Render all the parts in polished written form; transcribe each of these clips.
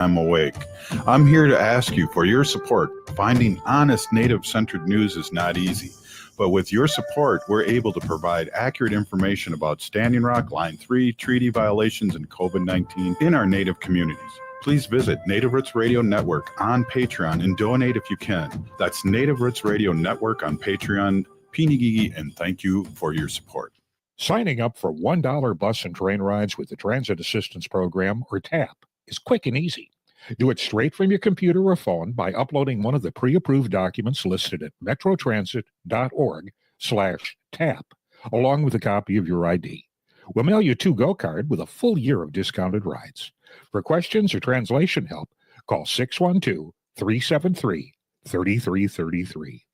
I'm awake. I'm here to ask you for your support. Finding honest Native-centered news is not easy. But with your support, we're able to provide accurate information about Standing Rock, Line 3, treaty violations, and COVID-19 in our Native communities. Please visit Native Roots Radio Network on Patreon and donate if you can. That's Native Roots Radio Network on Patreon. Pinigigi, and thank you for your support. Signing up for $1 bus and train rides with the Transit Assistance Program, or TAP, is quick and easy. Do it straight from your computer or phone by uploading one of the pre-approved documents listed at metrotransit.org/TAP, along with a copy of your ID. We'll mail you a to-go card with a full year of discounted rides. For questions or translation help, call 612-373-3333.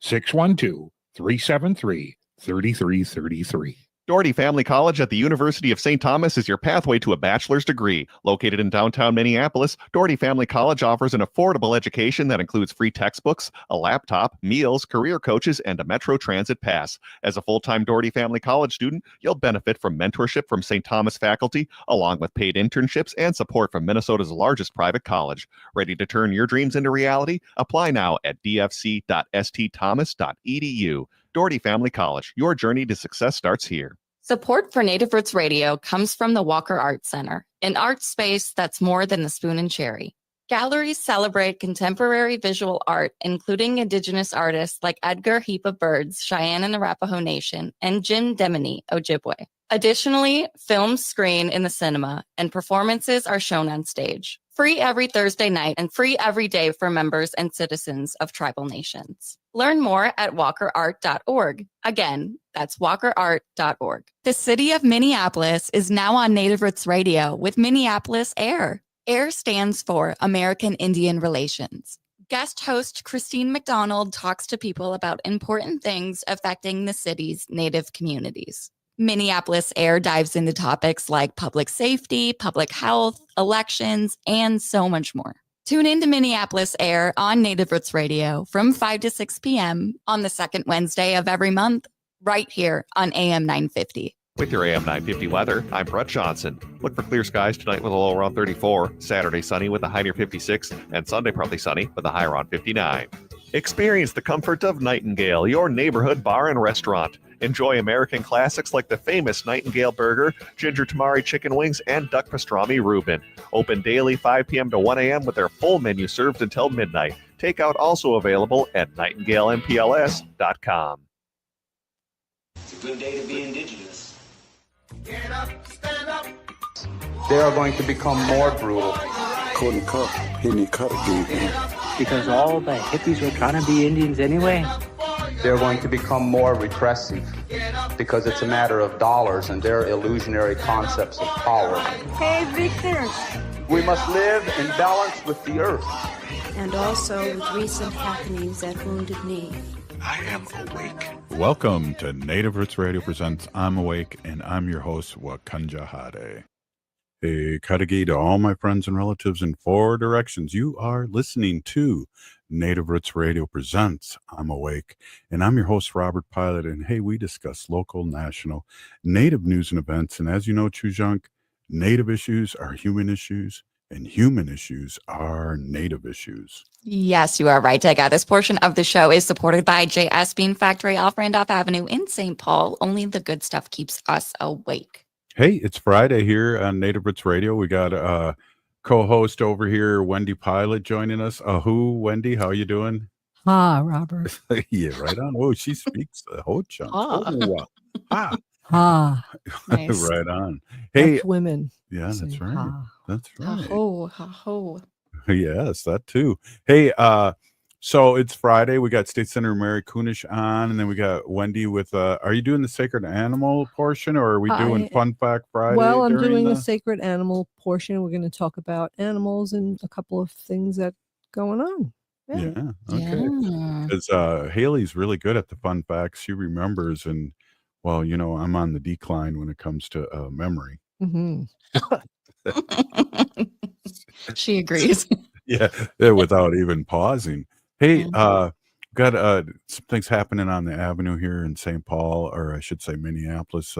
612-373-3333. Doherty Family College at the University of St. Thomas is your pathway to a bachelor's degree. Located in downtown Minneapolis, Doherty Family College offers an affordable education that includes free textbooks, a laptop, meals, career coaches, and a Metro Transit pass. As a full-time Doherty Family College student, you'll benefit from mentorship from St. Thomas faculty, along with paid internships and support from Minnesota's largest private college. Ready to turn your dreams into reality? Apply now at dfc.stthomas.edu. Doherty Family College, your journey to success starts here. Support for Native Roots Radio comes from the Walker Art Center, an art space that's more than a spoon and cherry. Galleries celebrate contemporary visual art, including Indigenous artists like Edgar Heap of Birds, Cheyenne and Arapaho Nation, and Jim Demini, Ojibwe. Additionally, films screen in the cinema, and performances are shown on stage. Free every Thursday night and free every day for members and citizens of tribal nations. Learn more at walkerart.org. Again, that's walkerart.org. The city of Minneapolis is now on Native Roots Radio with Minneapolis Air. AIR stands for American Indian Relations. Guest host Christine McDonald talks to people about important things affecting the city's Native communities. Minneapolis Air dives into topics like public safety, public health, elections, and so much more. Tune in to Minneapolis Air on Native Roots Radio from 5 to 6 p.m. on the second Wednesday of every month, right here on AM 950. With your AM 950 weather, I'm Brett Johnson. Look for clear skies tonight with a low around 34, Saturday sunny with a high near 56, and Sunday partly sunny with a high around 59. Experience the comfort of Nightingale, your neighborhood bar and restaurant. Enjoy American classics like the famous Nightingale Burger, Ginger Tamari Chicken Wings, and Duck Pastrami Reuben. Open daily 5 p.m. to 1 a.m. with their full menu served until midnight. Takeout also available at nightingalempls.com. It's a good day to be Indigenous. Get up, stand up. They are going to become more brutal. Couldn't cut, hitting cut again. Because all the hippies were trying to be Indians anyway. They're going to become more repressive because it's a matter of dollars and their illusionary concepts of power. Hey, Victor. We must live in balance with the earth. And also with recent happenings at Wounded Knee. I am awake. Welcome to Native Roots Radio presents I'm Awake, and I'm your host, Wakanja Hade. Hey, Kadagi to all my friends and relatives in 4 directions. You are listening to Native Roots Radio presents I'm Awake, and I'm your host, Robert Pilot, and hey, we discuss local, national, Native news and events, and as you know, Chujunk, Native issues are human issues, and human issues are Native issues. Yes, you are right, Jega. This portion of the show is supported by JS Bean Factory off Randolph Avenue in St. Paul. Only the good stuff keeps us awake. Hey, it's Friday here on Native Roots Radio. We got a co-host over here, Wendy Pilot, joining us. Wendy, how you doing? Ha, Robert. Yeah, right on. Oh, she speaks a whole chunk. Nice. Right on. Hey, that's women. Yeah, that's right. Ha. That's right. Ha-ho, ha-ho. Yes, that too. Hey, so it's Friday. We got State Senator Mary Kunesh on, and then we got Wendy with, are you doing the sacred animal portion, or are we doing Fun Fact Friday? Well, I'm doing the sacred animal portion. We're going to talk about animals and a couple of things that going on. Yeah. Okay. Because Haley's really good at the fun facts. She remembers, and well, you know, I'm on the decline when it comes to memory. Mm-hmm. She agrees. Yeah, without even pausing. Hey, got some things happening on the avenue here in St. Paul, or I should say Minneapolis,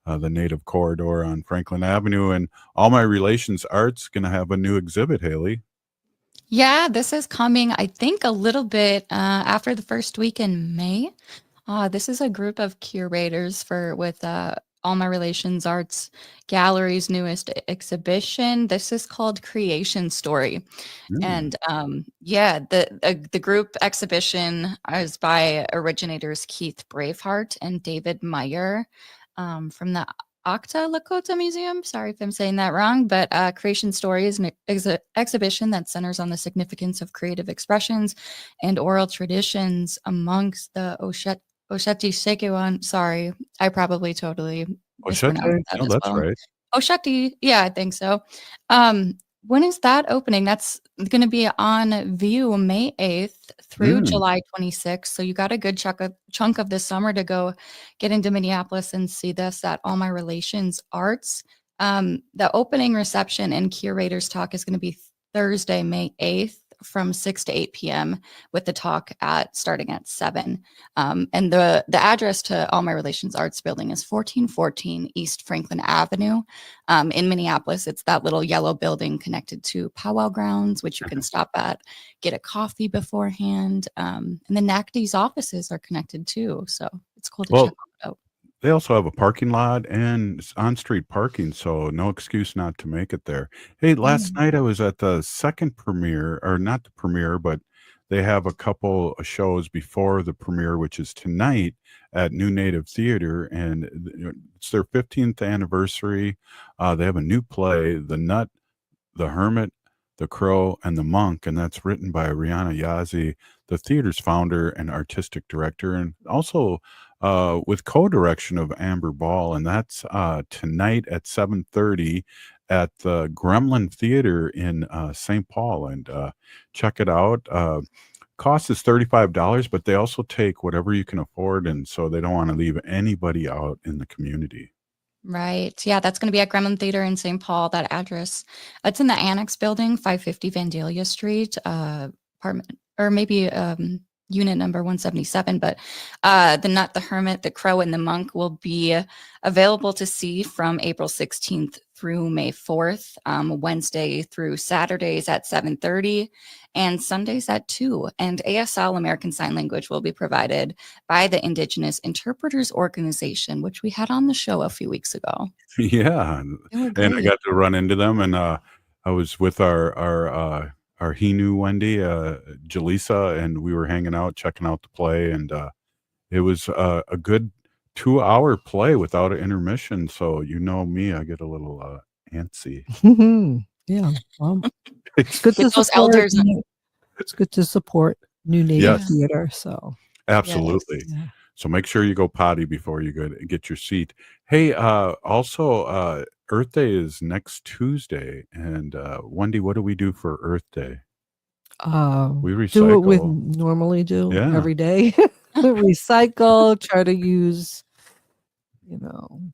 the Native Corridor on Franklin Avenue, and All My Relations Art's going to have a new exhibit, Haley. Yeah, this is coming, I think, a little bit after the first week in May. This is a group of curators with All My Relations Arts Gallery's newest exhibition. This is called Creation Story. And yeah, the group exhibition is by originators Keith Braveheart and David Meyer from the Octa Lakota Museum. Sorry if I'm saying that wrong, but Creation Story is an exhibition that centers on the significance of creative expressions and oral traditions amongst the Osheti Sekiwan. Sorry, I probably totally mispronounced that as that's well. right. Osheti, yeah, I think so. When is that opening? That's going to be on view May 8th through July 26th. So you got a good chunk of this summer to go get into Minneapolis and see this at All My Relations Arts. The opening reception and curators talk is going to be Thursday, May 8th from 6 to 8 p.m. with the talk starting at 7. And the address to All My Relations Arts building is 1414 East Franklin Avenue. In Minneapolis, it's that little yellow building connected to Powwow Grounds, which you can stop at, get a coffee beforehand. And the NACD's offices are connected too. So it's cool to check it out. They also have a parking lot and on-street parking, so no excuse not to make it there. Hey, last night I was at the second premiere, or not the premiere, but they have a couple of shows before the premiere, which is tonight at New Native Theater, and it's their 15th anniversary. They have a new play, The Nut, The Hermit, The Crow, and the Monk, and that's written by Rihanna Yazi, the theater's founder and artistic director, and also with co-direction of Amber Ball, and that's tonight at 7:30 at the Gremlin Theater in St. Paul, and check it out. Cost is $35, but they also take whatever you can afford, and so they don't want to leave anybody out in the community. Right. Yeah, that's going to be at Gremlin Theater in St. Paul. That address, it's in the Annex Building, 550 Vandalia Street, apartment, or maybe unit number 177. But The Nut, the Hermit, the Crow, and the Monk will be available to see from April 16th through May 4th, Wednesday through Saturdays at 7:30 and Sundays at 2. And ASL, American Sign Language, will be provided by the Indigenous Interpreters Organization, which we had on the show a few weeks ago. Yeah, and I got to run into them, and I was with our Hinu Wendy, Jaleesa, and we were hanging out, checking out the play, and it was a good 2-hour play without an intermission. So you know me, I get a little antsy. Yeah, it's good to support elders. It's good to support New Native Theater. So absolutely. Yeah. So make sure you go potty before you go to get your seat. Hey, also, Earth Day is next Tuesday, and Wendy, what do we do for Earth Day? We recycle. Do what we normally do every day. Recycle. Try to use,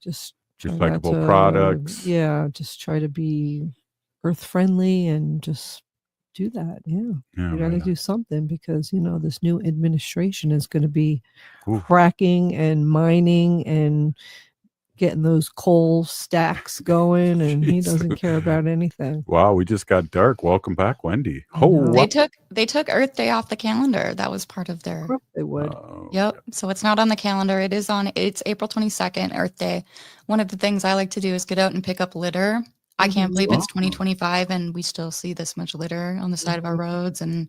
just recyclable products. Yeah, just try to be earth friendly and just do that. Yeah, you got to do something because this new administration is going to be fracking and mining and getting those coal stacks going, and he doesn't care about anything. Wow, we just got dark. Welcome back, Wendy. They took Earth Day off the calendar. That was part of their. They would. Yep. So it's not on the calendar. It's April 22nd, Earth Day. One of the things I like to do is get out and pick up litter. I can't believe it's 2025 and we still see this much litter on the side of our roads and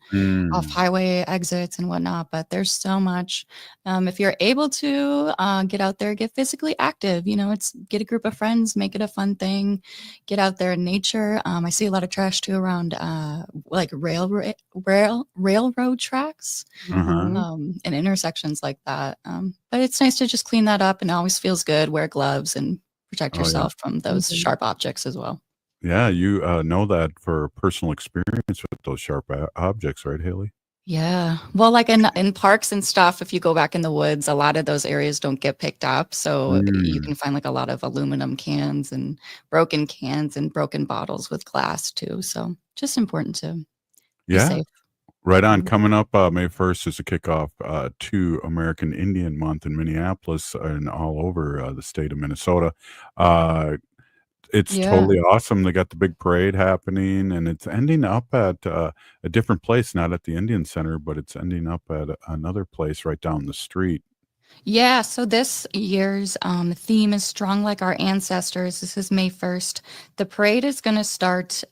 off highway exits and whatnot. But there's so much. If you're able to get out there, get physically active. It's get a group of friends, make it a fun thing. Get out there in nature. I see a lot of trash too around like railroad tracks and intersections like that. But it's nice to just clean that up, and it always feels good. Wear gloves and protect yourself from those sharp objects as well. Yeah, you know that for personal experience with those sharp objects, right, Haley? Yeah. Well, like in parks and stuff, if you go back in the woods, a lot of those areas don't get picked up. So you can find like a lot of aluminum cans and broken bottles with glass too. So just important to be safe. Right on. Coming up May 1st is a kickoff to American Indian Month in Minneapolis and all over the state of Minnesota. It's Yeah. totally awesome. They got the big parade happening, and it's ending up at a different place, not at the Indian Center, but it's ending up at another place right down the street. Yeah, so this year's theme is Strong Like Our Ancestors. This is May 1st. The parade is going to start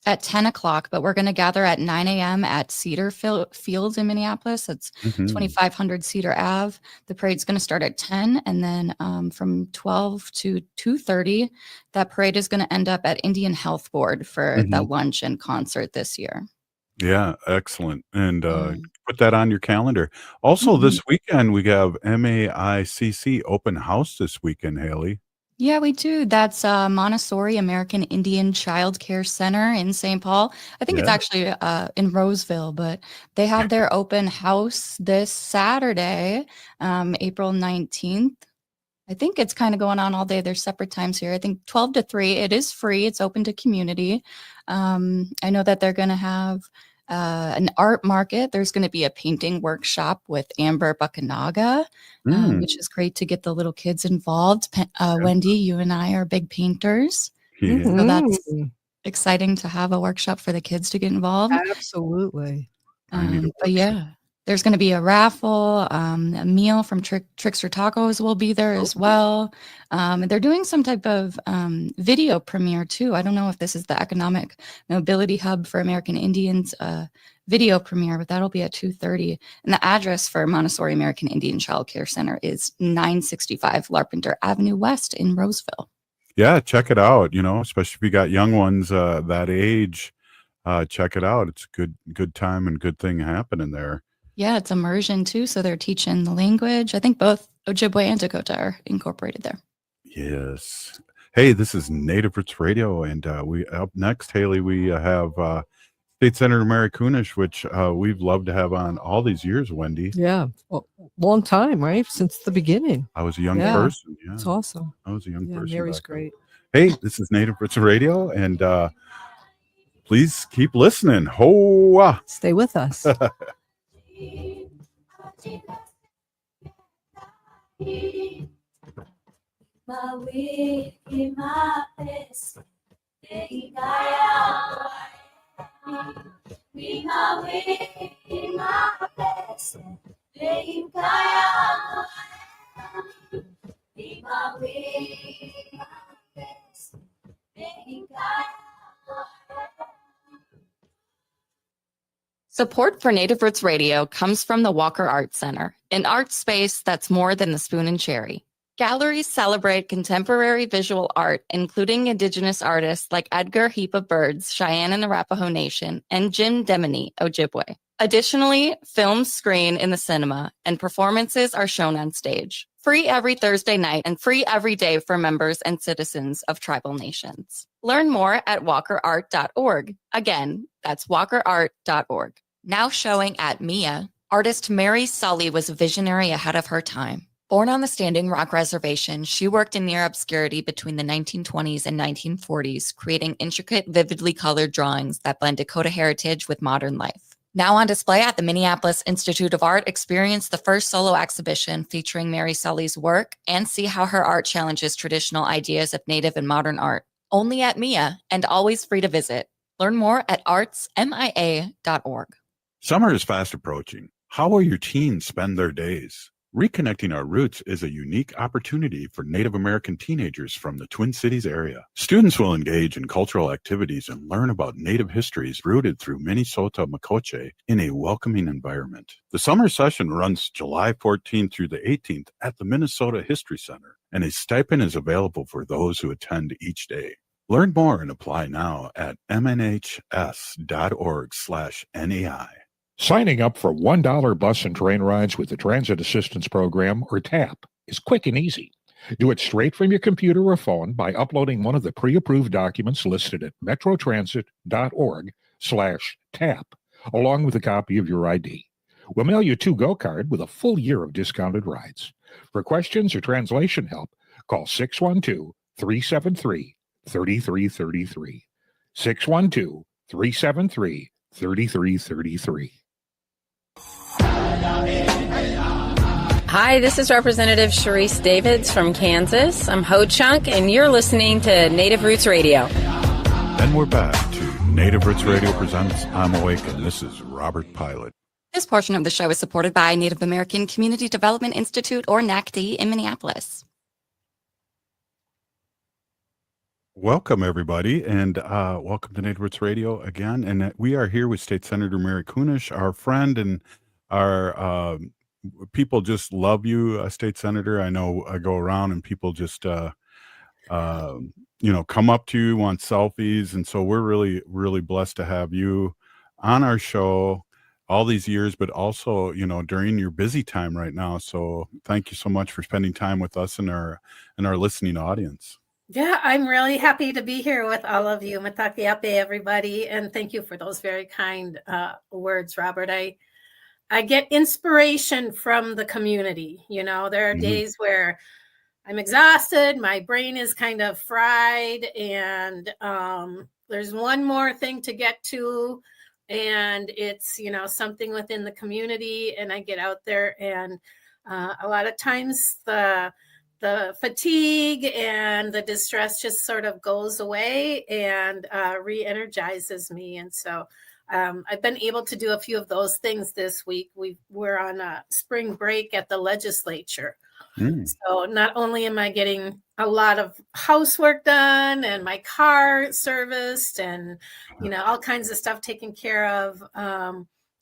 at 10 o'clock, but we're going to gather at 9 a.m. at Cedar Field in Minneapolis. It's 2500 Cedar Ave. The parade's going to start at 10, and then from 12 to 2:30, that parade is going to end up at Indian Health Board for the lunch and concert this year. Yeah, excellent. And put that on your calendar. Also, this weekend, we have MAICC open house this weekend, Haley. Yeah, we do. That's Montessori American Indian Child Care Center in St. Paul. I think it's actually in Roseville, but they have their open house this Saturday, April 19th. I think it's kind of going on all day. There's separate times here. I think 12 to 3. It is free. It's open to community. I know that they're going to have an art market. There's going to be a painting workshop with Amber Buckanaga, which is great to get the little kids involved. Wendy, you and I are big painters. So that's exciting to have a workshop for the kids to get involved. Absolutely. But yeah, there's going to be a raffle. A meal from Trickster Tacos will be there as well. And they're doing some type of video premiere too. I don't know if this is the Economic Mobility Hub for American Indians video premiere, but that'll be at 2:30. And the address for Montessori American Indian Child Care Center is 965 Larpenteur Avenue West in Roseville. Yeah, check it out. Especially if you got young ones that age, check it out. It's a good time and good thing happening there. Yeah, it's immersion too. So they're teaching the language. I think both Ojibwe and Dakota are incorporated there. Yes. Hey, this is Native Roots Radio, and we up next, Haley, we have State Senator Mary Kunesh, which we've loved to have on all these years, Wendy. Yeah, well, long time, right? Since the beginning. I was a young person. Yeah, it's awesome. I was a young person. Mary's great. Hey, this is Native Roots Radio, and please keep listening. Ho! Stay with us. Support for Native Roots Radio comes from the Walker Art Center, an art space that's more than the spoon and cherry. Galleries celebrate contemporary visual art, including Indigenous artists like Edgar Heap of Birds, Cheyenne and Arapaho Nation, and Jim Demini, Ojibwe. Additionally, films screen in the cinema, and performances are shown on stage. Free every Thursday night and free every day for members and citizens of tribal nations. Learn more at walkerart.org. Again, that's walkerart.org. Now showing at MIA, artist Mary Sully was a visionary ahead of her time. Born on the Standing Rock Reservation, she worked in near obscurity between the 1920s and 1940s, creating intricate, vividly colored drawings that blend Dakota heritage with modern life. Now on display at the Minneapolis Institute of Art, experience the first solo exhibition featuring Mary Sully's work and see how her art challenges traditional ideas of Native and modern art. Only at MIA and always free to visit. Learn more at artsmia.org. Summer is fast approaching. How will your teens spend their days? Reconnecting Our Roots is a unique opportunity for Native American teenagers from the Twin Cities area. Students will engage in cultural activities and learn about Native histories rooted through Minnesota Makoche in a welcoming environment. The summer session runs July 14th through the 18th at the Minnesota History Center, and a stipend is available for those who attend each day. Learn more and apply now at mnhs.org/NAI. Signing up for $1 bus and train rides with the Transit Assistance Program, or TAP, is quick and easy. Do it straight from your computer or phone by uploading one of the pre-approved documents listed at metrotransit.org/TAP, along with a copy of your ID. We'll mail you a to-go card with a full year of discounted rides. For questions or translation help, call 612-373-3333. 612-373-3333. 3333. Hi, this is Representative Sharice Davids from Kansas. I'm Ho Chunk, and you're listening to Native Roots Radio. And we're back to Native Roots Radio presents I'm Awake, and this is Robert Pilot. This portion of the show is supported by Native American Community Development Institute, or NACD, in Minneapolis. Welcome, everybody, and welcome to Native Roots Radio again. And we are here with State Senator Mary Kunesh, our friend, and our people just love you, State Senator. I know I go around and people just, come up to you, want selfies. And so we're really, really blessed to have you on our show all these years, but also, during your busy time right now. So thank you so much for spending time with us and our listening audience. Yeah, I'm really happy to be here with all of you. Matakiape, everybody. And thank you for those very kind words, Robert. I get inspiration from the community. There are days where I'm exhausted, my brain is kind of fried, and there's one more thing to get to, and it's, something within the community, and I get out there, and a lot of times the fatigue and the distress just sort of goes away and re-energizes me. And so I've been able to do a few of those things this week. We're on a spring break at the legislature. So not only am I getting a lot of housework done and my car serviced and, all kinds of stuff taken care of,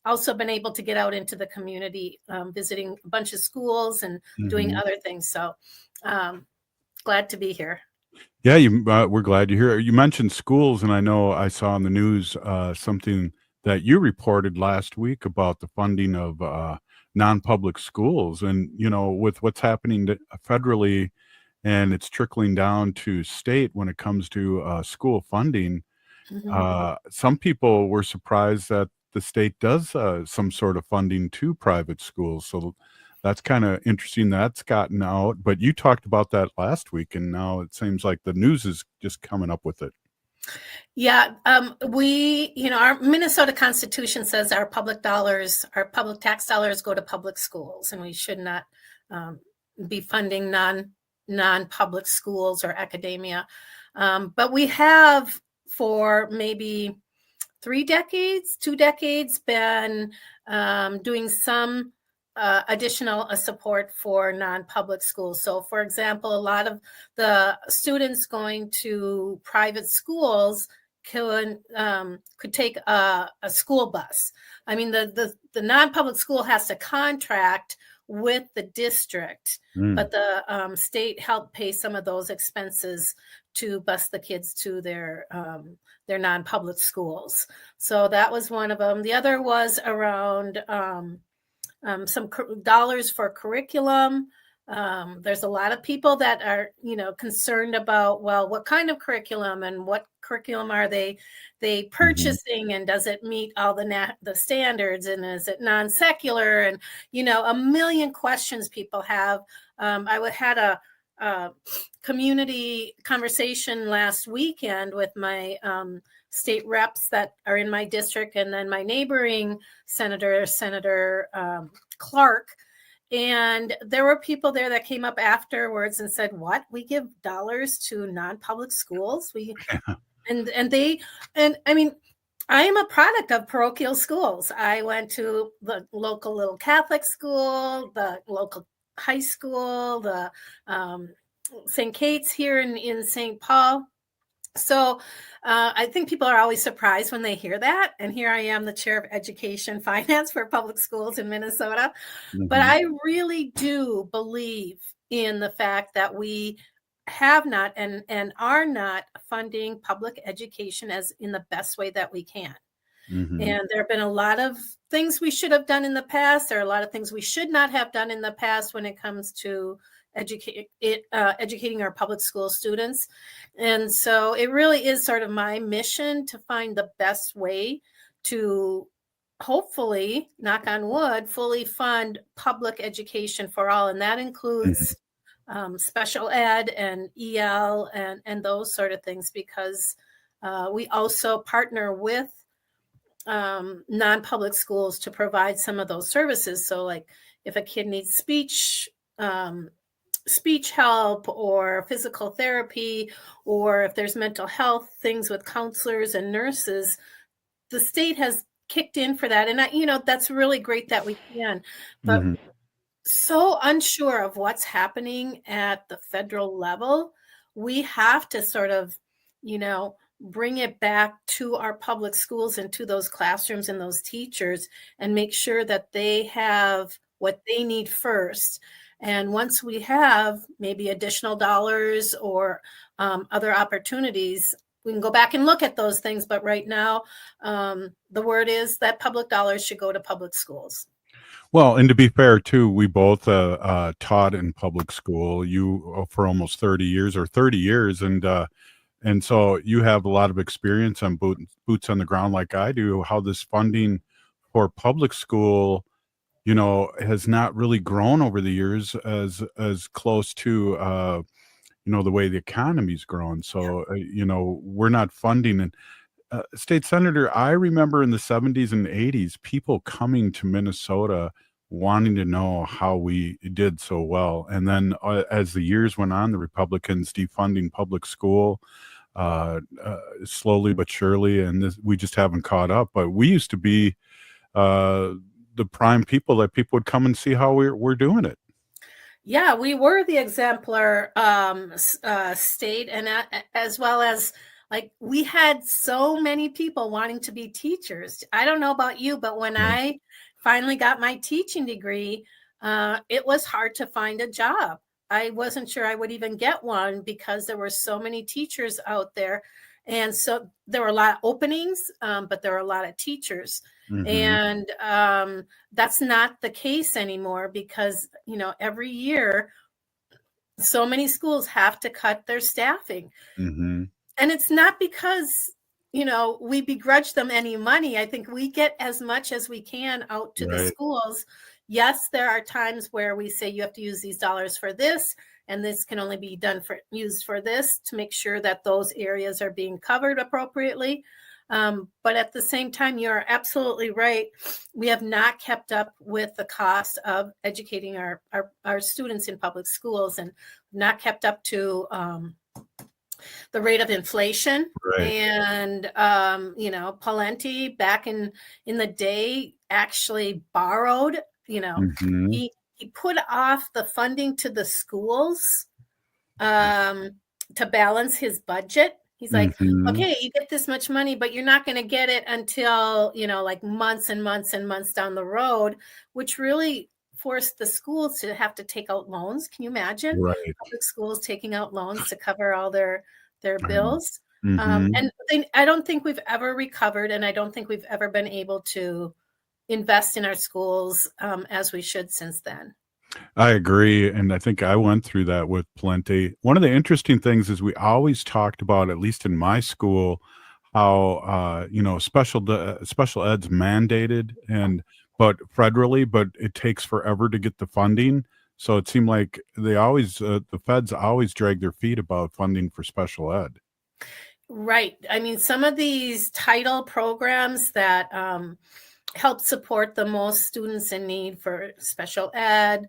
also been able to get out into the community, visiting a bunch of schools and doing other things. So glad to be here. Yeah, we're glad you're here. You mentioned schools, and I know I saw on the news something that you reported last week about the funding of non-public schools. And, with what's happening federally and it's trickling down to state when it comes to school funding, some people were surprised that the state does some sort of funding to private schools. So that's kind of interesting that's gotten out. But you talked about that last week, and now it seems like the news is just coming up with it. Yeah, our Minnesota Constitution says our public tax dollars go to public schools, and we should not be funding non-public schools or academia. But we have for maybe 2 decades been doing some additional support for non-public schools. So, for example, a lot of the students going to private schools could take a school bus. I mean, the non-public school has to contract with the district, but the state helped pay some of those expenses to bus the kids to their non-public schools. So that was one of them. The other was around some dollars for curriculum. There's a lot of people that are, concerned about, well, what kind of curriculum and what curriculum are they purchasing, and does it meet all the standards, and is it non-secular, and a million questions people have. I had a community conversation last weekend with my state reps that are in my district, and then my neighboring Senator Clark. And there were people there that came up afterwards and said, "What? We give dollars to non-public schools? And I mean, I am a product of parochial schools. I went to the local little Catholic school, the local high school, the St. Kate's here in St. Paul. So I think people are always surprised when they hear that. And here I am, the chair of education finance for public schools in Minnesota. But I really do believe in the fact that we have not and are not funding public education as in the best way that we can. And there have been a lot of things we should have done in the past. There are a lot of things we should not have done in the past when it comes to educating our public school students. And so it really is sort of my mission to find the best way to hopefully, knock on wood, fully fund public education for all. And that includes special ed and EL and those sort of things, because we also partner with non-public schools to provide some of those services. So like if a kid needs speech help or physical therapy, or if there's mental health things with counselors and nurses, the state has kicked in for that. And that's really great that we can, but so unsure of what's happening at the federal level, we have to sort of, bring it back to our public schools and to those classrooms and those teachers and make sure that they have what they need first. And once we have maybe additional dollars or other opportunities, we can go back and look at those things. But right now, the word is that public dollars should go to public schools. Well, and to be fair too, we both taught in public school. You for almost 30 years or 30 years, and so you have a lot of experience on boots on the ground like I do. How this funding for public school, has not really grown over the years as close to the way the economy's grown. So we're not funding and. State Senator, I remember in the 70s and 80s, people coming to Minnesota wanting to know how we did so well. And then as the years went on, the Republicans defunding public school slowly but surely, and we just haven't caught up. But we used to be the prime people that people would come and see how we're doing it. Yeah, we were the exemplar state, and as well as we had so many people wanting to be teachers. I don't know about you, but when I finally got my teaching degree, it was hard to find a job. I wasn't sure I would even get one because there were so many teachers out there. And so there were a lot of openings, but there were a lot of teachers. And that's not the case anymore because, every year, so many schools have to cut their staffing. And it's not because, we begrudge them any money. I think we get as much as we can out to the schools. Yes, there are times where we say you have to use these dollars for this, and this can only be used for this to make sure that those areas are being covered appropriately. But at the same time, you're absolutely right. We have not kept up with the cost of educating our students in public schools and not kept up to the rate of inflation. And Palenti back in the day actually borrowed, he put off the funding to the schools to balance his budget. He's like, okay, you get this much money, but you're not going to get it until, months and months and months down the road, which really forced the schools to have to take out loans. Can you imagine public schools taking out loans to cover all their bills? And I don't think we've ever recovered, and I don't think we've ever been able to invest in our schools as we should since then. I agree. And I think I went through that with plenty. One of the interesting things is we always talked about, at least in my school, how, special ed's mandated but federally, but it takes forever to get the funding. So it seemed like the feds always drag their feet about funding for special ed. Right. I mean, some of these title programs that help support the most students in need for special ed,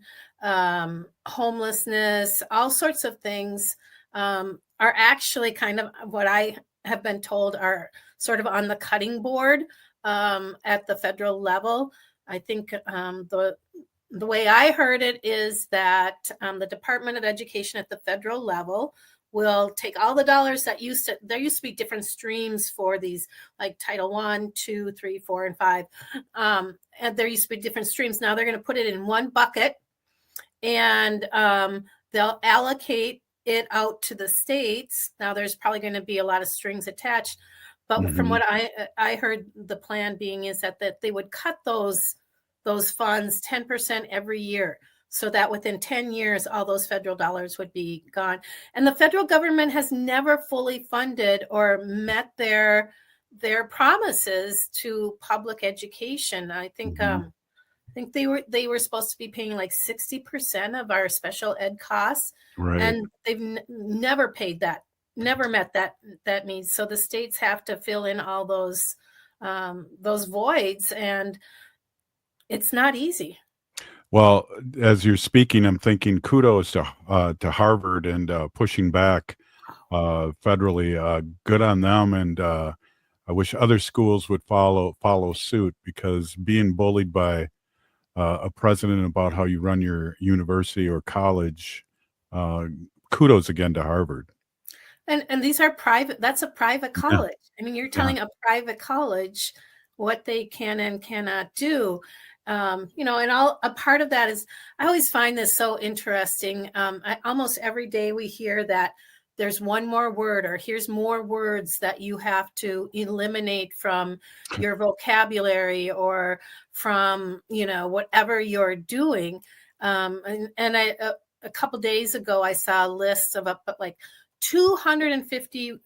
homelessness, all sorts of things are actually kind of what I have been told are sort of on the cutting board at the federal level. I think the way I heard it is that the Department of Education at the federal level will take all the dollars that there used to be different streams for these, like Title I, 2, 3, 4, and 5. And there used to be different streams. Now they're going to put it in one bucket, and they'll allocate it out to the states. Now there's probably going to be a lot of strings attached, but from what I heard, the plan being is that they would cut those funds 10% every year, so that within 10 years, all those federal dollars would be gone. And the federal government has never fully funded or met their promises to public education. I think they were supposed to be paying like 60% of our special ed costs, and they've never paid that, never met that need. So the states have to fill in all those those voids, and it's not easy. Well, as you're speaking, I'm thinking kudos to Harvard and pushing back federally. Good on them, and I wish other schools would follow suit, because being bullied by a president about how you run your university or college, kudos again to Harvard. And these are private. That's a private college. I mean, you're telling a private college what they can and cannot do. And a part of that is, I always find this so interesting. Almost every day we hear that there's one more word, or here's more words that you have to eliminate from your vocabulary or from, whatever you're doing. A couple days ago, I saw a list of like 250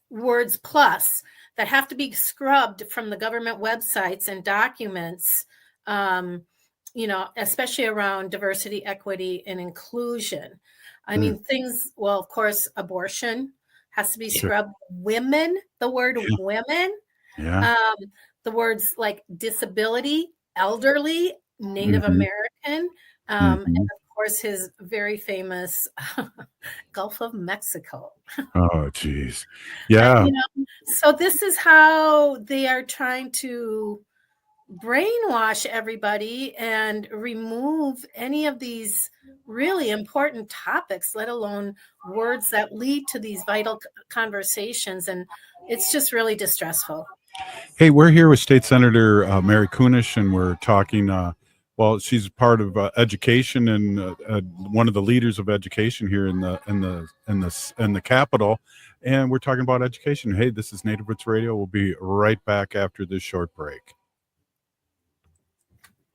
words plus that have to be scrubbed from the government websites and documents, especially around diversity, equity, and inclusion. I mean, things, well, of course, abortion has to be scrubbed. Women, the word women, the words like disability, elderly, Native American, and of course, his very famous Gulf of Mexico. Oh, geez. Yeah. So this is how they are trying to brainwash everybody and remove any of these really important topics, let alone words that lead to these vital conversations. And it's just really distressful. Hey, we're here with State Senator Mary Kunesh, and we're talking. Well, she's part of education and one of the leaders of education here in the Capitol, and we're talking about education. Hey, this is Native Roots Radio. We'll be right back after this short break.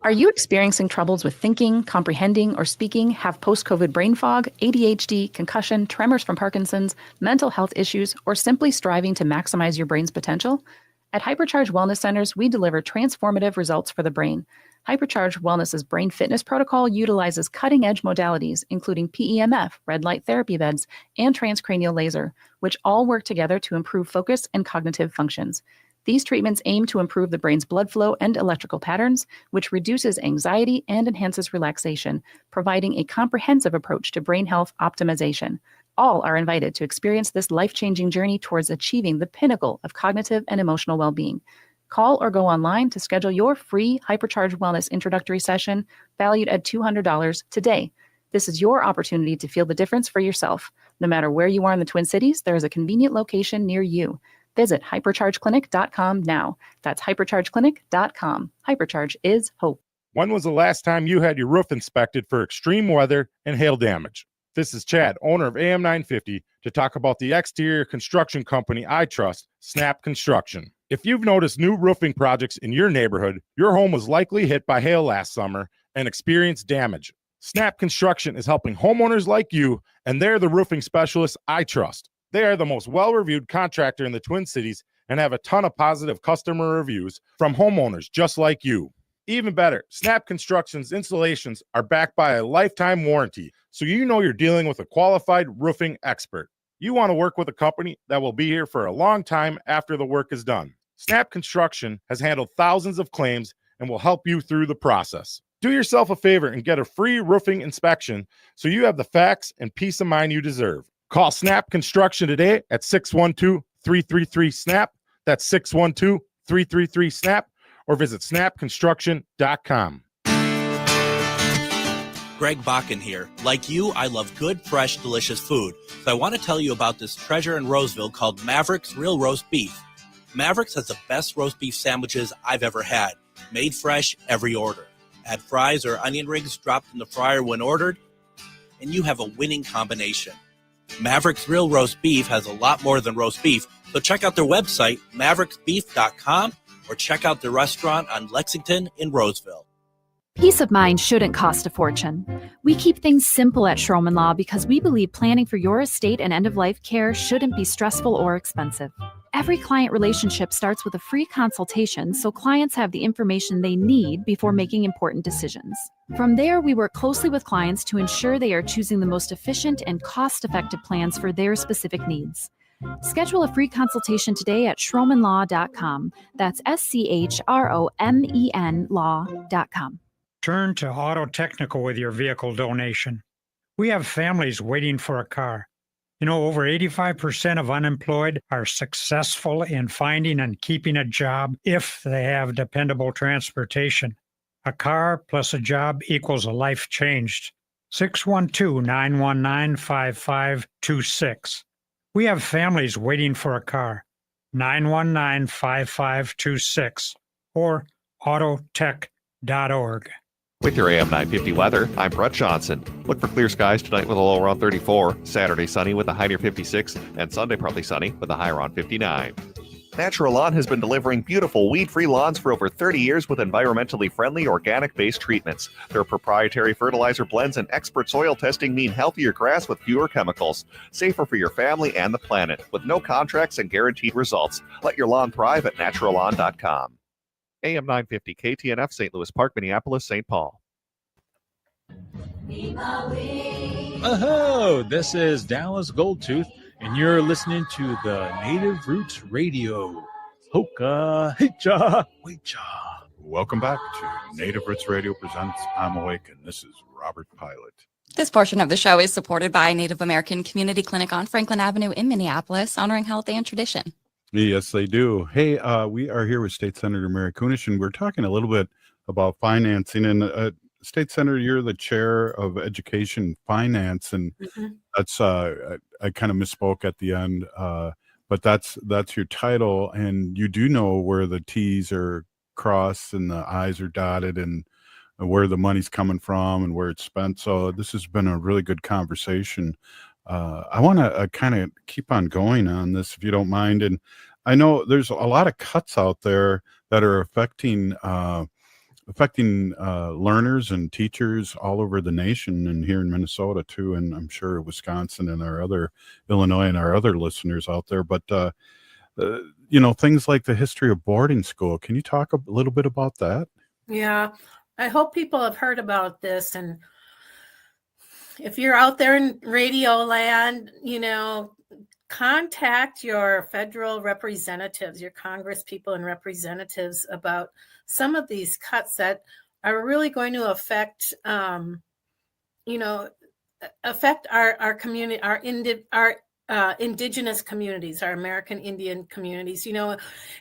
Are you experiencing troubles with thinking, comprehending, or speaking, have post-COVID brain fog, ADHD, concussion, tremors from Parkinson's, mental health issues, or simply striving to maximize your brain's potential? At Hypercharge Wellness Centers, we deliver transformative results for the brain. Hypercharge Wellness's brain fitness protocol utilizes cutting-edge modalities, including PEMF, red light therapy beds, and transcranial laser, which all work together to improve focus and cognitive functions. These treatments aim to improve the brain's blood flow and electrical patterns, which reduces anxiety and enhances relaxation, providing a comprehensive approach to brain health optimization. All are invited to experience this life-changing journey towards achieving the pinnacle of cognitive and emotional well-being. Call or go online to schedule your free Hypercharge Wellness introductory session, valued at $200 today. This is your opportunity to feel the difference for yourself. No matter where you are in the Twin Cities, there is a convenient location near you. Visit hyperchargeclinic.com now. That's hyperchargeclinic.com. Hypercharge is hope. When was the last time you had your roof inspected for extreme weather and hail damage? This is Chad, owner of AM 950, to talk about the exterior construction company I trust, Snap Construction. If you've noticed new roofing projects in your neighborhood, your home was likely hit by hail last summer and experienced damage. Snap Construction is helping homeowners like you, and they're the roofing specialists I trust. They are the most well-reviewed contractor in the Twin Cities and have a ton of positive customer reviews from homeowners just like you. Even better, Snap Construction's installations are backed by a lifetime warranty, so you know you're dealing with a qualified roofing expert. You want to work with a company that will be here for a long time after the work is done. Snap Construction has handled thousands of claims and will help you through the process. Do yourself a favor and get a free roofing inspection so you have the facts and peace of mind you deserve. Call Snap Construction today at 612-333-SNAP. That's 612-333-SNAP, or visit snapconstruction.com. Greg Bakken here. Like you, I love good, fresh, delicious food. So I want to tell you about this treasure in Roseville called Maverick's Real Roast Beef. Maverick's has the best roast beef sandwiches I've ever had. Made fresh every order. Add fries or onion rings dropped in the fryer when ordered, and you have a winning combination. Maverick's Real Roast Beef has a lot more than roast beef, so check out their website, mavericksbeef.com, or check out their restaurant on Lexington in Roseville. Peace of mind shouldn't cost a fortune. We keep things simple at Schroman Law because we believe planning for your estate and end-of-life care shouldn't be stressful or expensive. Every client relationship starts with a free consultation so clients have the information they need before making important decisions. From there, we work closely with clients to ensure they are choosing the most efficient and cost-effective plans for their specific needs. Schedule a free consultation today at schromenlaw.com. That's SCHROMEN law.com. Turn to Auto Technical with your vehicle donation. We have families waiting for a car. You know, over 85% of unemployed are successful in finding and keeping a job if they have dependable transportation. A car plus a job equals a life changed. 612-919-5526. We have families waiting for a car. 919-5526 or autotech.org. With your AM 950 weather, I'm Brett Johnson. Look for clear skies tonight with a low around 34, Saturday sunny with a high near 56, and Sunday partly sunny with a high around 59. Natural Lawn has been delivering beautiful weed-free lawns for over 30 years with environmentally friendly, organic-based treatments. Their proprietary fertilizer blends and expert soil testing mean healthier grass with fewer chemicals, safer for your family and the planet, with no contracts and guaranteed results. Let your lawn thrive at naturallawn.com. AM 950 KTNF, St. Louis Park, Minneapolis, St. Paul. Oh, this is Dallas Goldtooth, and you're listening to the Native Roots Radio. Hoka, hicha, wecha. Welcome back to Native Roots Radio presents I'm Awake, and this is Robert Pilot. This portion of the show is supported by Native American Community Clinic on Franklin Avenue in Minneapolis, honoring health and tradition. Yes, they do. Hey, we are here with State Senator Mary Kunesh, and we're talking a little bit about financing. And State Senator, you're the chair of Education Finance, and that's I kind of misspoke at the end, but that's your title, and you do know where the T's are crossed and the I's are dotted, and where the money's coming from and where it's spent. So this has been a really good conversation. I want to kind of keep on going on this, if you don't mind. And I know there's a lot of cuts out there that are affecting learners and teachers all over the nation, and here in Minnesota too, and I'm sure Wisconsin and our other Illinois and our other listeners out there. But things like the history of boarding school. Can you talk a little bit about that? Yeah, I hope people have heard about this, and if you're out there in radio land, contact your federal representatives, your Congress people and representatives about some of these cuts that are really going to affect our community, our indigenous communities, our American Indian communities.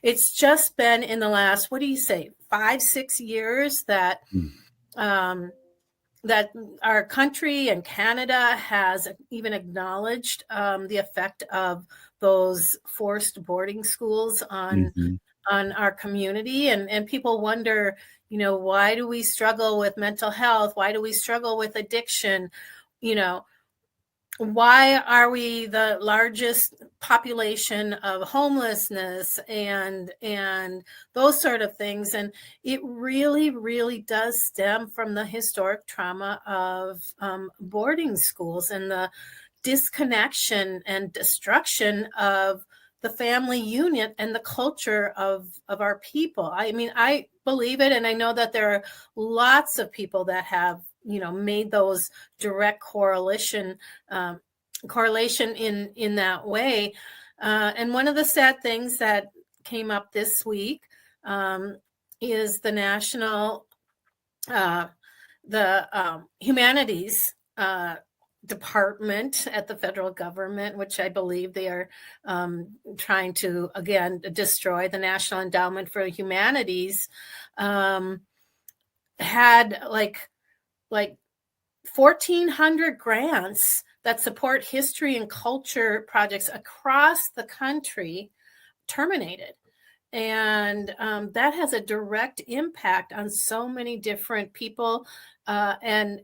It's just been in the last, 5-6 years that that our country and Canada has even acknowledged the effect of those forced boarding schools on our community. And people wonder, why do we struggle with mental health? Why do we struggle with addiction? Why are we the largest population of homelessness and those sort of things? And it really, really does stem from the historic trauma of boarding schools and the disconnection and destruction of the family unit and the culture of our people. I mean, I believe it, and I know that there are lots of people that have made those direct correlation in that way. And one of the sad things that came up this week is the national, humanities department at the federal government, which I believe they are trying to, again, destroy. The National Endowment for Humanities had like 1,400 grants that support history and culture projects across the country terminated. And that has a direct impact on so many different people and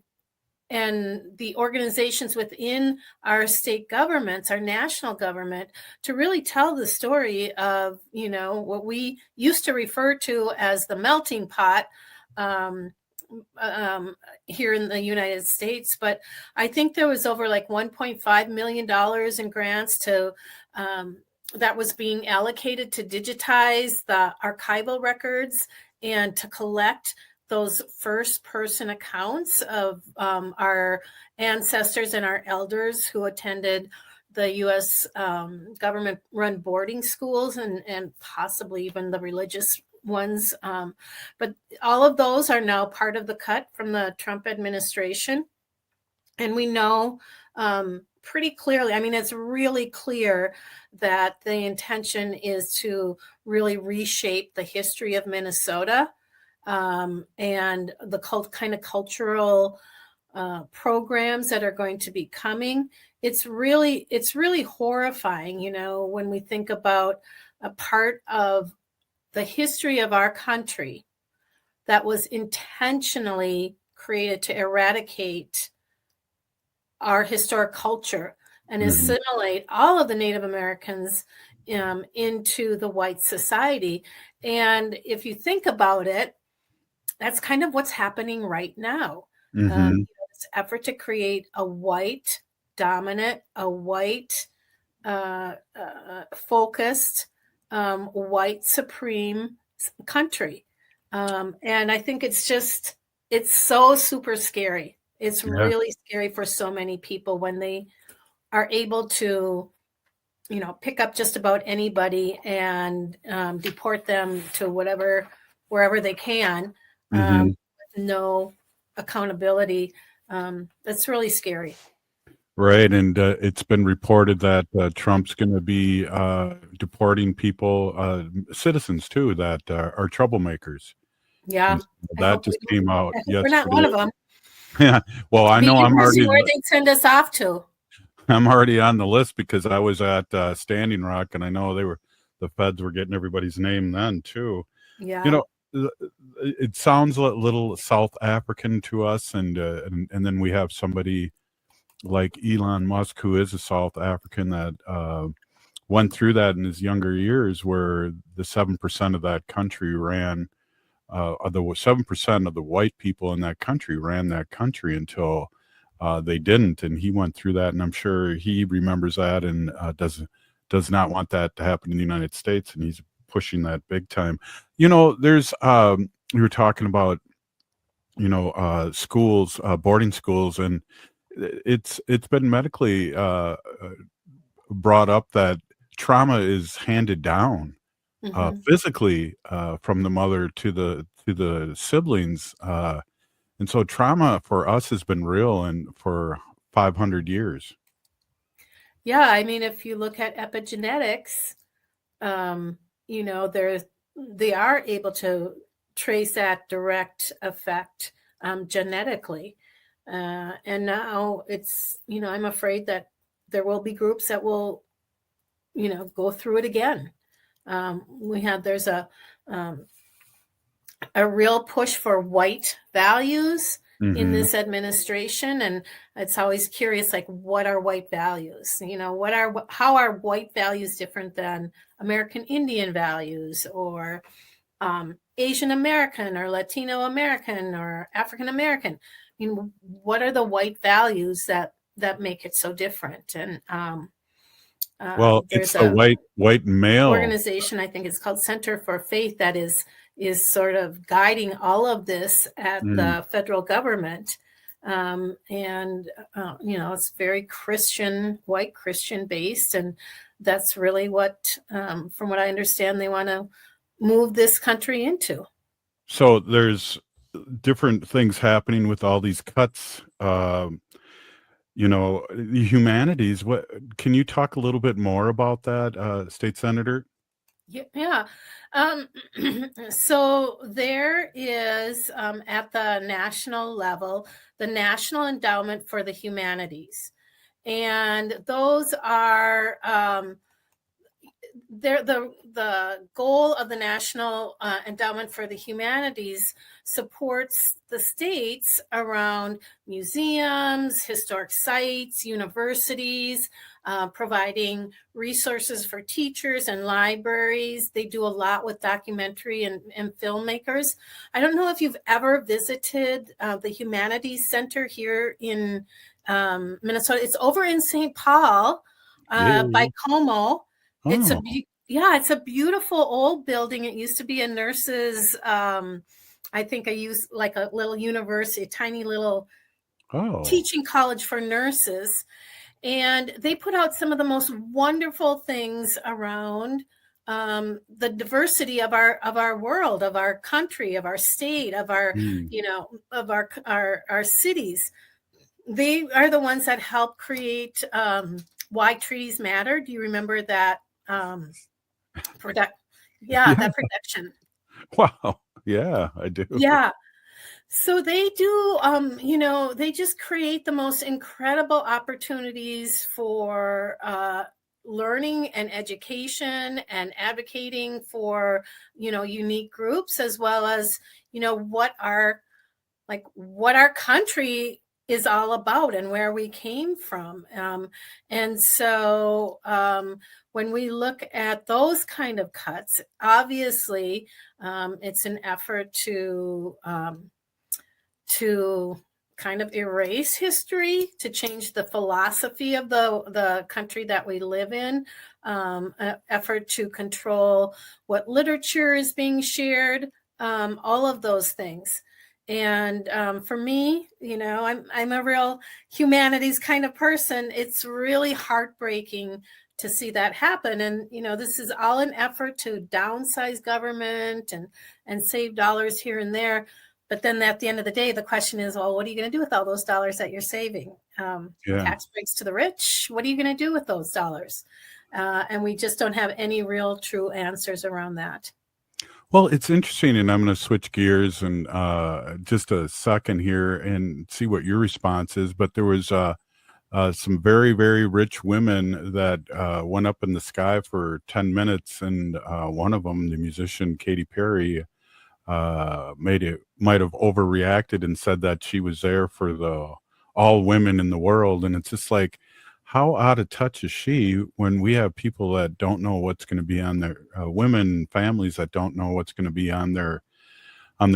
the organizations within our state governments, our national government, to really tell the story of, what we used to refer to as the melting pot here in the United States. But I think there was over like $1.5 million in grants to that was being allocated to digitize the archival records and to collect those first person accounts of our ancestors and our elders who attended the U.S. government-run boarding schools and possibly even the religious ones. But all of those are now part of the cut from the Trump administration. And we know pretty clearly, I mean, it's really clear that the intention is to really reshape the history of Minnesota and the kind of cultural programs that are going to be coming. It's really horrifying, you know, when we think about a part of the history of our country that was intentionally created to eradicate our historic culture and assimilate all of the Native Americans into the white society. And if you think about it, that's kind of what's happening right now. This effort to create a white dominant, a white focused, white supreme country. And I think it's so super scary. It's really scary for so many people when they are able to, you know, pick up just about anybody and deport them to wherever they can, with no accountability. That's really scary. Right. And it's been reported that Trump's going to be deporting people, citizens too, that are troublemakers. Yeah. That just came out yesterday. We're not one of them. Yeah. Well, I know I'm already where they send us off to. I'm already on the list because I was at Standing Rock, and I know the feds were getting everybody's name then too. Yeah. You know, it sounds a little South African to us, and then we have somebody like Elon Musk, who is a South African, that went through that in his younger years, where the 7% of that country ran. The 7% of the white people in that country ran that country until they didn't, and he went through that, and I'm sure he remembers that, and does not want that to happen in the United States, and he's pushing that big time. You know, there's we were talking about, you know, schools, boarding schools, and it's been medically brought up that trauma is handed down physically from the mother to the siblings, and so trauma for us has been real and for 500 years. Yeah, I mean, if you look at epigenetics, you know, they are able to trace that direct effect genetically, and now it's, you know, I'm afraid that there will be groups that will, you know, go through it again. There's a real push for white values in this administration, and it's always curious, like, what are white values? You know, how are white values different than American Indian values, or Asian American, or Latino American, or African American? You know, what are the white values that make it so different? And well, it's the white male organization, I think it's called Center for Faith, that is sort of guiding all of this at the federal government. And you know, it's very Christian, white Christian based. And that's really what, from what I understand, they want to move this country into. So there's different things happening with all these cuts. You know, the humanities. What can you talk a little bit more about that, State Senator? Yeah. So there is, at the national level, the National Endowment for the Humanities. And those are, the goal of the National Endowment for the Humanities supports the states around museums, historic sites, universities, providing resources for teachers and libraries. They do a lot with documentary and filmmakers. I don't know if you've ever visited the Humanities Center here in Minnesota. It's over in St. Paul by Como. Oh. It's a beautiful old building. It used to be a nurse's, I think I used like a little university, a tiny little teaching college for nurses. And they put out some of the most wonderful things around the diversity of our world, of our country, of our state, of our, of our cities. They are the ones that help create Why Trees Matter. Do you remember that? That production. Wow. Yeah, I do. Yeah. So they do, they just create the most incredible opportunities for learning and education and advocating for, unique groups, as well as, what our country is all about and where we came from. And so when we look at those kind of cuts, obviously it's an effort to kind of erase history, to change the philosophy of the country that we live in, an effort to control what literature is being shared, all of those things. And for me, I'm a real humanities kind of person. It's really heartbreaking to see that happen. And, this is all an effort to downsize government and save dollars here and there. But then at the end of the day, the question is, well, what are you going to do with all those dollars that you're saving? Tax breaks to the rich. What are you going to do with those dollars? And we just don't have any real true answers around that. Well, it's interesting, and I'm going to switch gears and just a second here and see what your response is. But there was some very, very rich women that went up in the sky for 10 minutes, and one of them, the musician Katy Perry, might have overreacted and said that she was there for all women in the world. And it's just like, how out of touch is she when we have people that don't know what's going to be on their women, families that don't know what's going to be on their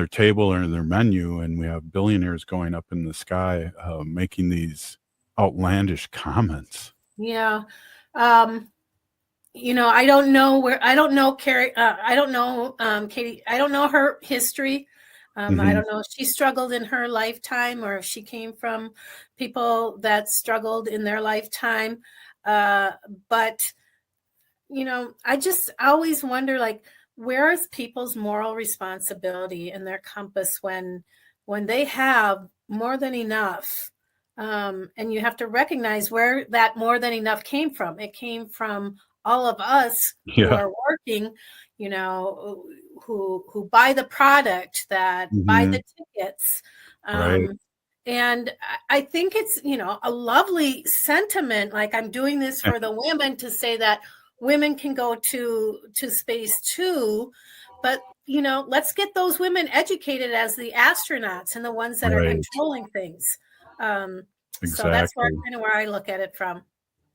table or their menu, and we have billionaires going up in the sky making these outlandish comments. Yeah. I don't know Carrie. I don't know Katie. I don't know her history. I don't know if she struggled in her lifetime or if she came from people that struggled in their lifetime. But, I just always wonder, where is people's moral responsibility and their compass when they have more than enough? And you have to recognize where that more than enough came from. It came from all of us who are working, who buy the product, that buy the tickets. Right. And I think it's, a lovely sentiment. Like, I'm doing this for the women to say that women can go to space too. But, let's get those women educated as the astronauts and the ones that are controlling things. So that's kind of where I look at it from.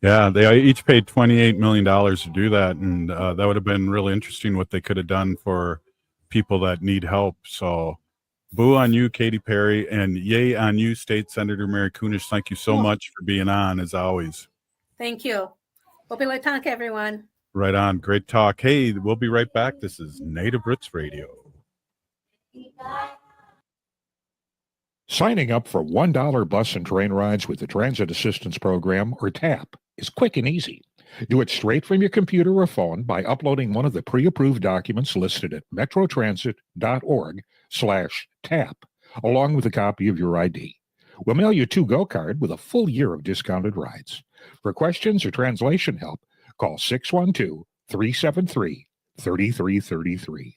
Yeah, they each paid $28 million to do that. And that would have been really interesting what they could have done for people that need help. So boo on you, Katy Perry, and yay on you, State Senator Mary Kunesh. Thank you so much for being on, as always. Thank you. Wapiwaitanka, everyone. Right on. Great talk. Hey, we'll be right back. This is Native Roots Radio. Signing up for $1 bus and train rides with the Transit Assistance Program, or TAP, is quick and easy. Do it straight from your computer or phone by uploading one of the pre-approved documents listed at metrotransit.org/TAP, along with a copy of your ID. We'll mail you a to-go card with a full year of discounted rides. For questions or translation help, call 612-373-3333.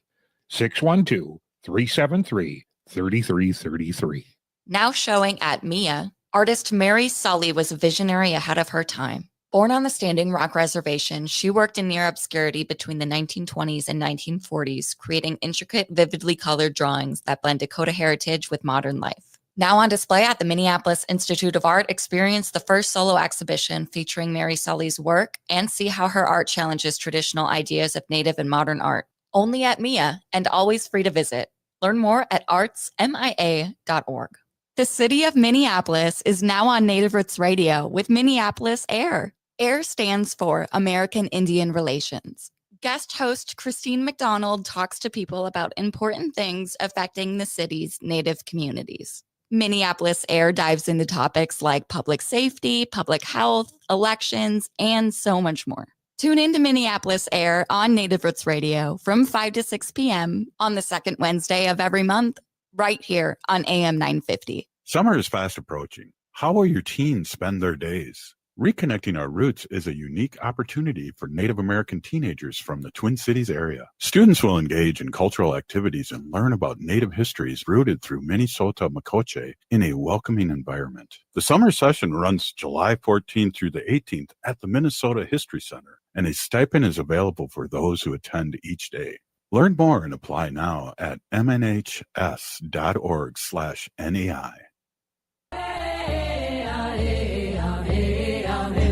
612-373-3333. Now showing at MIA, artist Mary Sully was a visionary ahead of her time. Born on the Standing Rock Reservation, she worked in near obscurity between the 1920s and 1940s, creating intricate, vividly colored drawings that blend Dakota heritage with modern life. Now on display at the Minneapolis Institute of Art, experience the first solo exhibition featuring Mary Sully's work and see how her art challenges traditional ideas of Native and modern art. Only at MIA and always free to visit. Learn more at artsmia.org. The city of Minneapolis is now on Native Roots Radio with Minneapolis AIR. AIR stands for American Indian Relations. Guest host Christine McDonald talks to people about important things affecting the city's Native communities. Minneapolis Air dives into topics like public safety, public health, elections, and so much more. Tune in to Minneapolis Air on Native Roots Radio from 5 to 6 p.m. on the second Wednesday of every month, right here on AM 950. Summer is fast approaching. How will your teens spend their days? Reconnecting Our Roots is a unique opportunity for Native American teenagers from the Twin Cities area. Students will engage in cultural activities and learn about Native histories rooted through Minnesota Makoche in a welcoming environment. The summer session runs July 14th through the 18th at the Minnesota History Center, and a stipend is available for those who attend each day. Learn more and apply now at mnhs.org/NEI.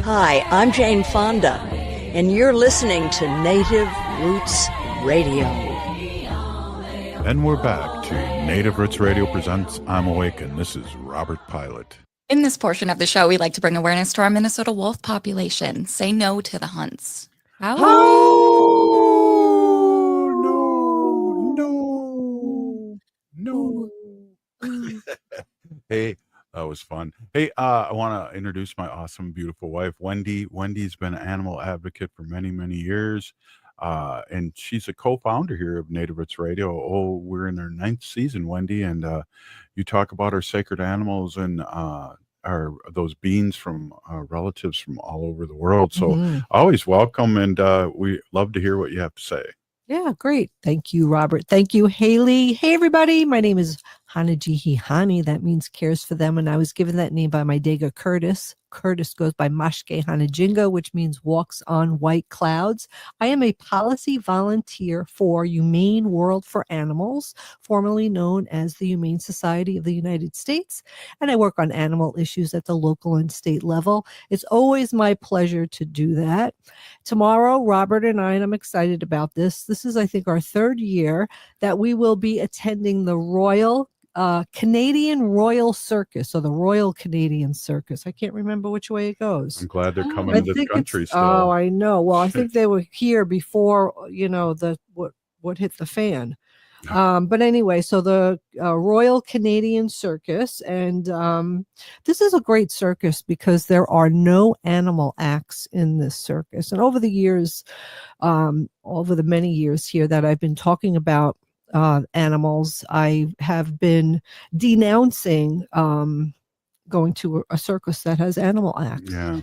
Hi, I'm Jane Fonda, and you're listening to Native Roots Radio. And we're back to Native Roots Radio presents I'm Awake, and this is Robert Pilot. In this portion of the show, we like to bring awareness to our Minnesota wolf population. Say no to the hunts. No. Hey, that was fun. Hey, I want to introduce my awesome, beautiful wife, Wendy. Wendy's been an animal advocate for many, many years. And she's a co-founder here of Native Roots Radio. Oh, we're in our 9th season, Wendy. And you talk about our sacred animals and those beings from relatives from all over the world. So always welcome. And we love to hear what you have to say. Yeah, great. Thank you, Robert. Thank you, Haley. Hey, everybody. My name is Hanajihi. That means cares for them. And I was given that name by my Dega Curtis. Curtis goes by Mashke Hanajinga, which means walks on white clouds. I am a policy volunteer for Humane World for Animals, formerly known as the Humane Society of the United States. And I work on animal issues at the local and state level. It's always my pleasure to do that. Tomorrow, Robert and I'm excited about this. This is, I think, our 3rd year that we will be attending the Royal Canadian Royal Circus, or the Royal Canadian Circus. I can't remember which way it goes. I'm glad they're coming to the country still. Oh, I know. Well, I think they were here before, what hit the fan. But anyway, so the Royal Canadian Circus, and this is a great circus because there are no animal acts in this circus. And over the years, over the many years here that I've been talking about animals, I have been denouncing going to a circus that has animal acts. Yeah.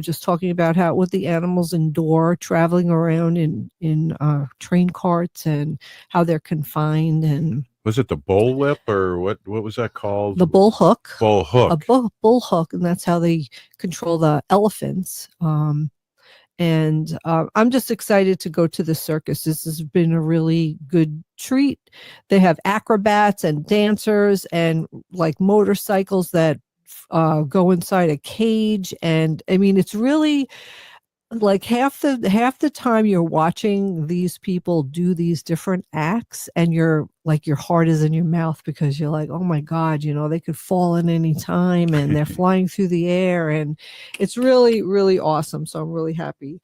Just talking about what the animals endure traveling around in train carts and how they're confined. And was it the bull whip, or what was that called? The bull hook. Bull hook. Bull hook, and that's how they control the elephants. And I'm just excited to go to the circus. This has been a really good treat. They have acrobats and dancers and like motorcycles that go inside a cage. And I mean, it's really like half the time you're watching these people do these different acts, and you're like, your heart is in your mouth because you're like, oh my God, they could fall at any time, and they're flying through the air, and it's really, really awesome. So I'm really happy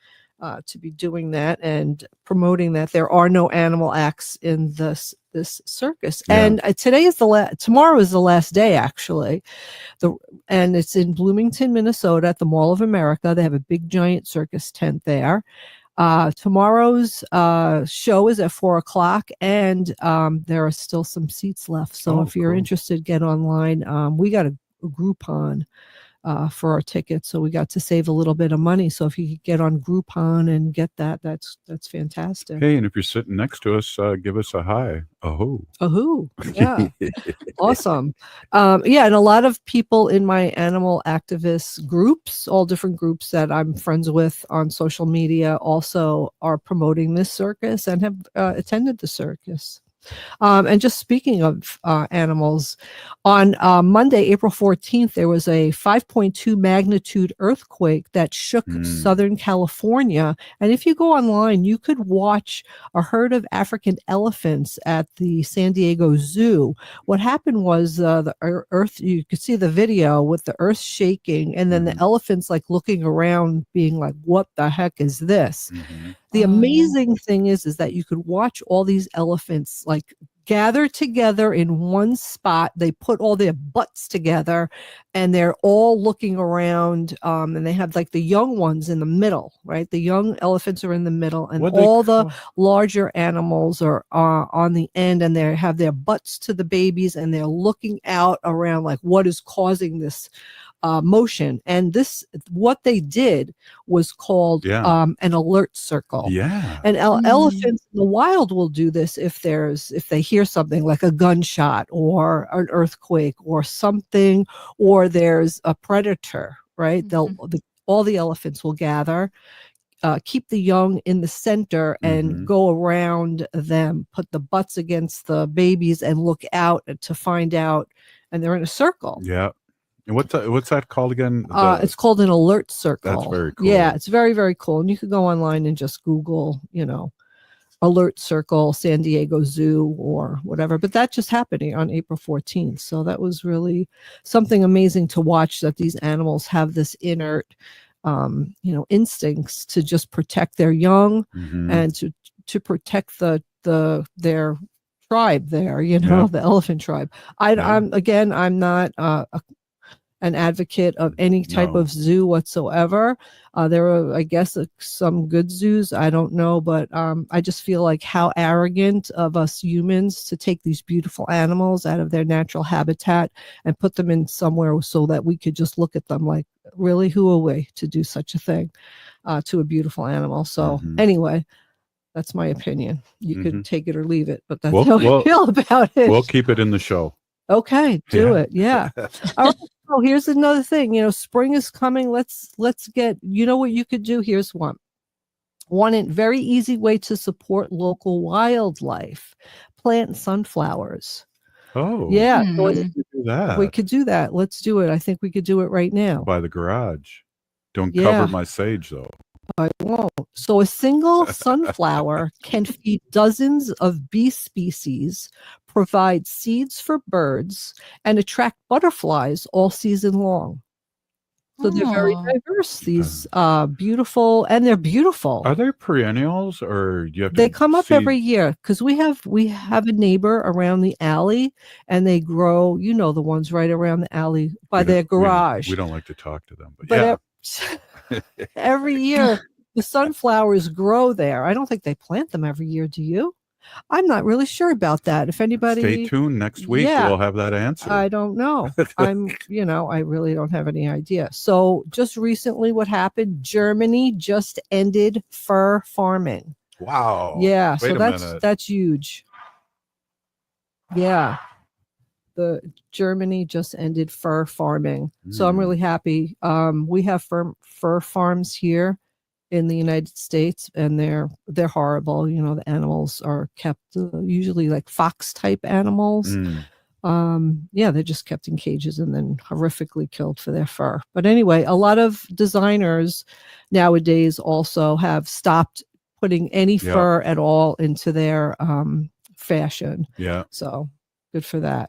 to be doing that and promoting that. There are no animal acts in this circus. Yeah. And tomorrow is the last day, actually. And it's in Bloomington, Minnesota at the Mall of America. They have a big giant circus tent there. Tomorrow's show is at 4:00, and there are still some seats left. So if you're interested, get online. We got a Groupon for our tickets, so we got to save a little bit of money. So if you could get on Groupon and get that, that's fantastic. Hey, and if you're sitting next to us, give us a hi. Ahoo. Yeah. Awesome. And a lot of people in my animal activist groups, all different groups that I'm friends with on social media, also are promoting this circus and have attended the circus. And just speaking of animals, on Monday, April 14th, there was a 5.2 magnitude earthquake that shook Southern California. And if you go online, you could watch a herd of African elephants at the San Diego Zoo. What happened was the earth, you could see the video with the earth shaking, and then the elephants like looking around being like, what the heck is this? The amazing thing is that you could watch all these elephants like gather together in one spot. They put all their butts together and they're all looking around. And they have like the young ones in the middle, right? The young elephants are in the middle and all the larger animals are on the end, and they have their butts to the babies and they're looking out around like what is causing this motion. And what they did was called an alert circle. Yeah. And elephants in the wild will do this if they hear something like a gunshot or an earthquake or something, or there's a predator, right? All the elephants will gather, keep the young in the center and go around them, put the butts against the babies and look out to find out, and they're in a circle. Yeah. And what's that called again? It's called an alert circle. That's very cool. Yeah, it's very, very cool. And you could go online and just Google, alert circle, San Diego Zoo or whatever. But that just happened on April 14th. So that was really something amazing to watch, that these animals have this inert, instincts to just protect their young and to protect their tribe there, the elephant tribe. I'm not an advocate of any type of zoo whatsoever. There are, I guess, some good zoos. I don't know, but I just feel like how arrogant of us humans to take these beautiful animals out of their natural habitat and put them in somewhere so that we could just look at them like, really, who are we to do such a thing to a beautiful animal? So anyway, that's my opinion. You could take it or leave it, but that's how I feel about it. We'll keep it in the show. Okay, do it. Yeah. All right. Oh, here's another thing. Spring is coming. Let's get, what you could do. Here's one very easy way to support local wildlife. Plant sunflowers. Oh, yeah. So let's do that. We could do that. Let's do it. I think we could do it right now. By the garage. Don't cover my sage though. I won't. So a single sunflower can feed dozens of bee species, provide seeds for birds, and attract butterflies all season long. So they're very diverse, these beautiful, and they're beautiful. Are they perennials or you have to They come up every year because we have a neighbor around the alley, and they grow, the ones right around the alley by their garage. We don't like to talk to them, but yeah. Every year the sunflowers grow there. I don't think they plant them every year. Do you? I'm not really sure about that. If anybody, stay tuned next week. We'll have that answer. I don't know. I really don't have any idea. So just recently what happened, Germany just ended fur farming. Wow. Yeah. Wait so that's huge. Yeah. The Germany just ended fur farming. So I'm really happy. We have fur farms here in the United States, and they're horrible. The animals are kept usually like fox type animals. They're just kept in cages and then horrifically killed for their fur. But anyway, a lot of designers nowadays also have stopped putting any fur at all into their fashion. Yeah. So good for that.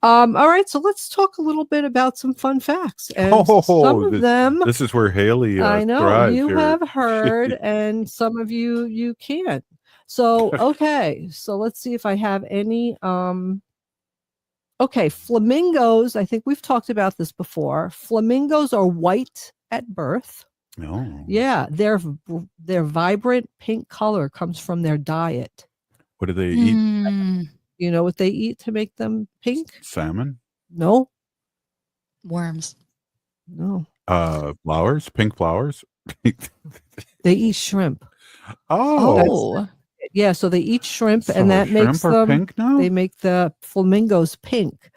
All right, so let's talk a little bit about some fun facts. And some of them, this is where Haley I know thrives you here. have heard, and some of you can't. So okay, so let's see if I have any. Okay, flamingos. I think we've talked about this before. Flamingos are white at birth. Oh. Yeah, their vibrant pink color comes from their diet. What do they eat? You know what they eat to make them pink? Salmon? No. Worms. No. Flowers? Pink flowers? They eat shrimp. Oh. Yeah, so they eat shrimp, So and that shrimp makes are them pink now? They make the flamingos pink.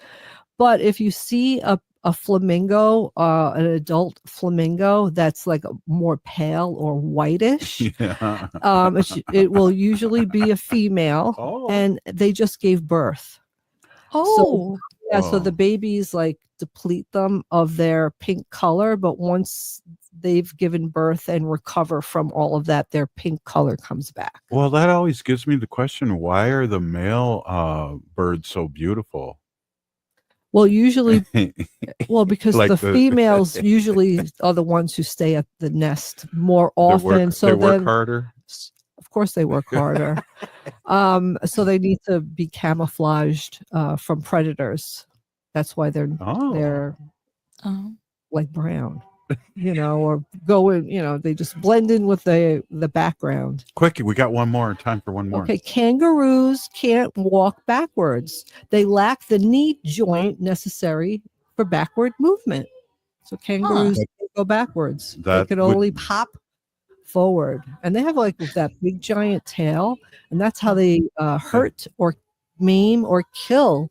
But if you see a flamingo, an adult flamingo that's like more pale or whitish, Yeah. it will usually be a female, and they just gave birth. Oh. So the babies like deplete them of their pink color, but once they've given birth and recover from all of that, their pink color comes back. Well, that always gives me the question, why are the male birds so beautiful? Well, usually, because Like the the- females usually are the ones who stay at the nest more often. They work then, harder? course they work harder. So they need to be camouflaged from predators. That's why they're like brown, or go in, they just blend in with the background. Quick, we got one more. Time for one more. Okay, kangaroos can't walk backwards. They lack the knee joint necessary for backward movement. So kangaroos can't go backwards. They can only pop forward. And they have like that big giant tail, and that's how they hurt or maim or kill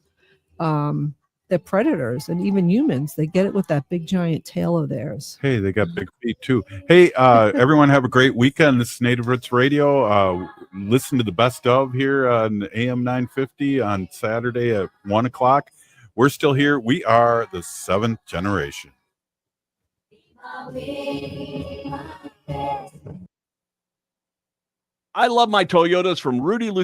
the predators and even humans. They get it with that big giant tail of theirs. Hey, they got big feet too. Hey, everyone have a great weekend. This is Native Roots Radio. Listen to the best of here on AM 950 on Saturday at 1 o'clock. We're still here. We are the seventh generation. I love my Toyotas from Rudy Luther